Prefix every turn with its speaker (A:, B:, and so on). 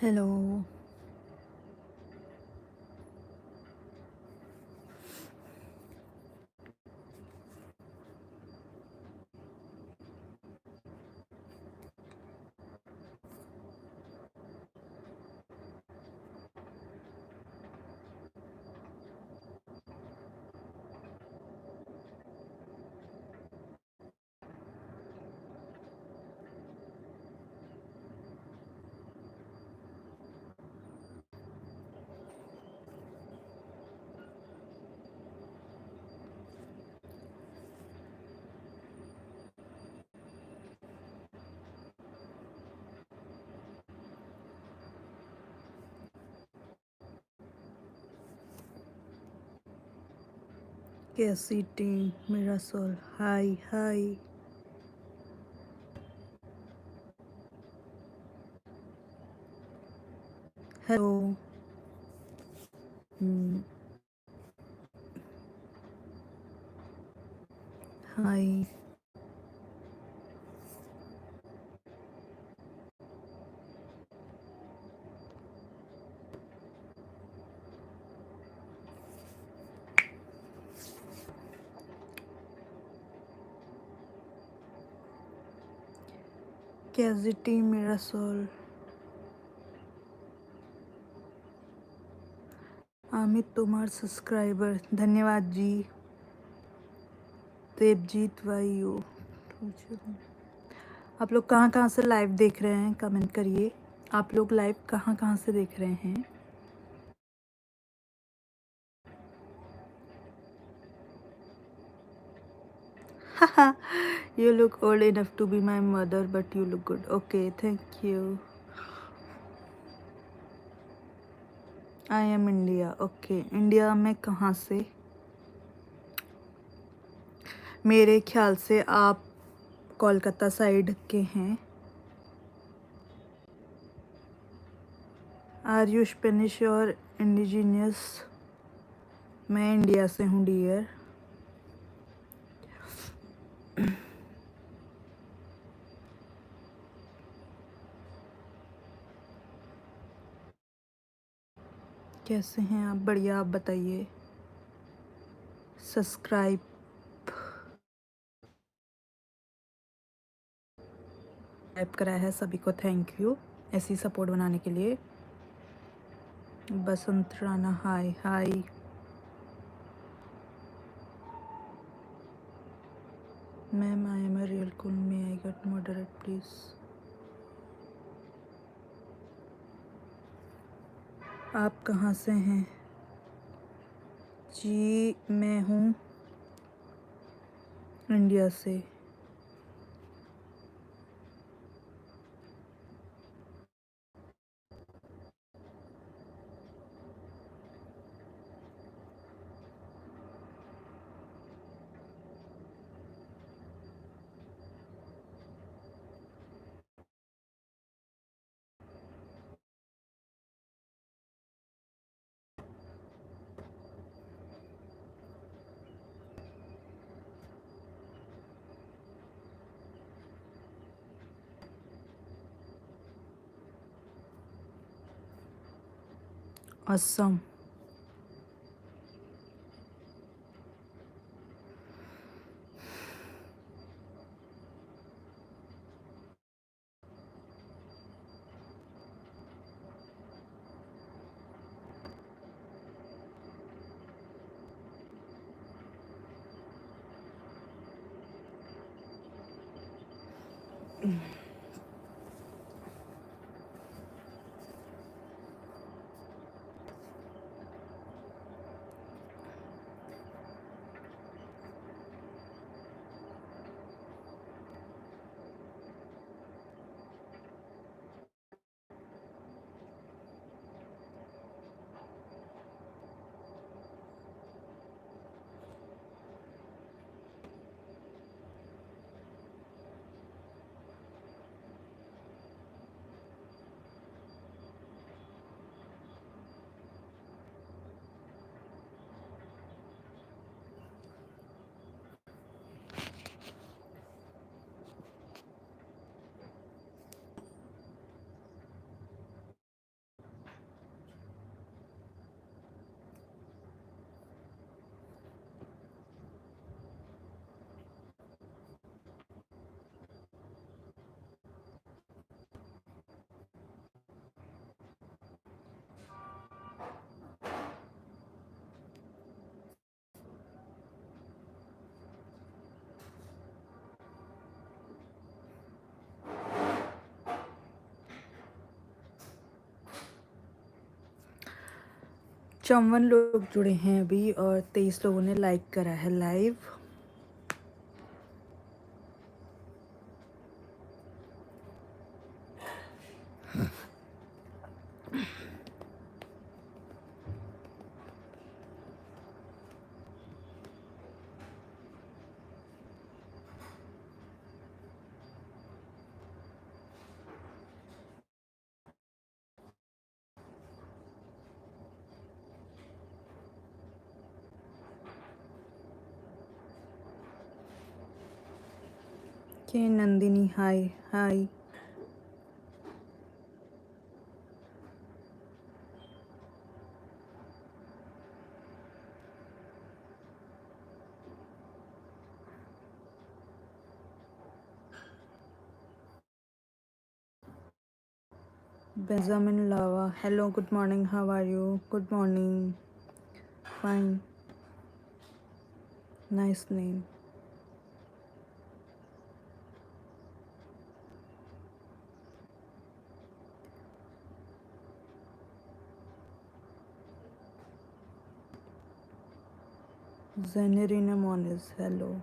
A: Hello. कैसी team मेरा soul? हाय हाय। Hello. हाय। कैसी टीम मेरा सोल? अमित तुम्हार सब्सक्राइबर, धन्यवाद जी। देवजीत वायु। आप लोग कहाँ कहाँ से लाइव देख रहे हैं, कमेंट करिए। आप लोग लाइव कहाँ कहाँ से देख रहे हैं? You look old enough to be my mother, but you look good. Okay, thank you. I am India. Okay, India में कहाँ से? मेरे ख्याल से आप कोलकाता साइड के हैं। आर यू स्पेनिश और इंडिजीनियस? मैं इंडिया से हूँ डियर। कैसे हैं आप? बढ़िया, आप बताइए। सब्सक्राइब करा है सभी को, थैंक यू ऐसी सपोर्ट बनाने के लिए। Basant Rana, hi hi. Ma'am I am a real cool, may I get moderate please? आप कहाँ से हैं जी? मैं हूँ इंडिया से। असम। 54 लोग जुड़े हैं अभी और 23 लोगों ने लाइक करा है लाइव। के नंदिनी हाय हाय। Benjamin Lava, hello, good morning, how are you? Good morning, fine, nice name. Zanirina Moniz, hello.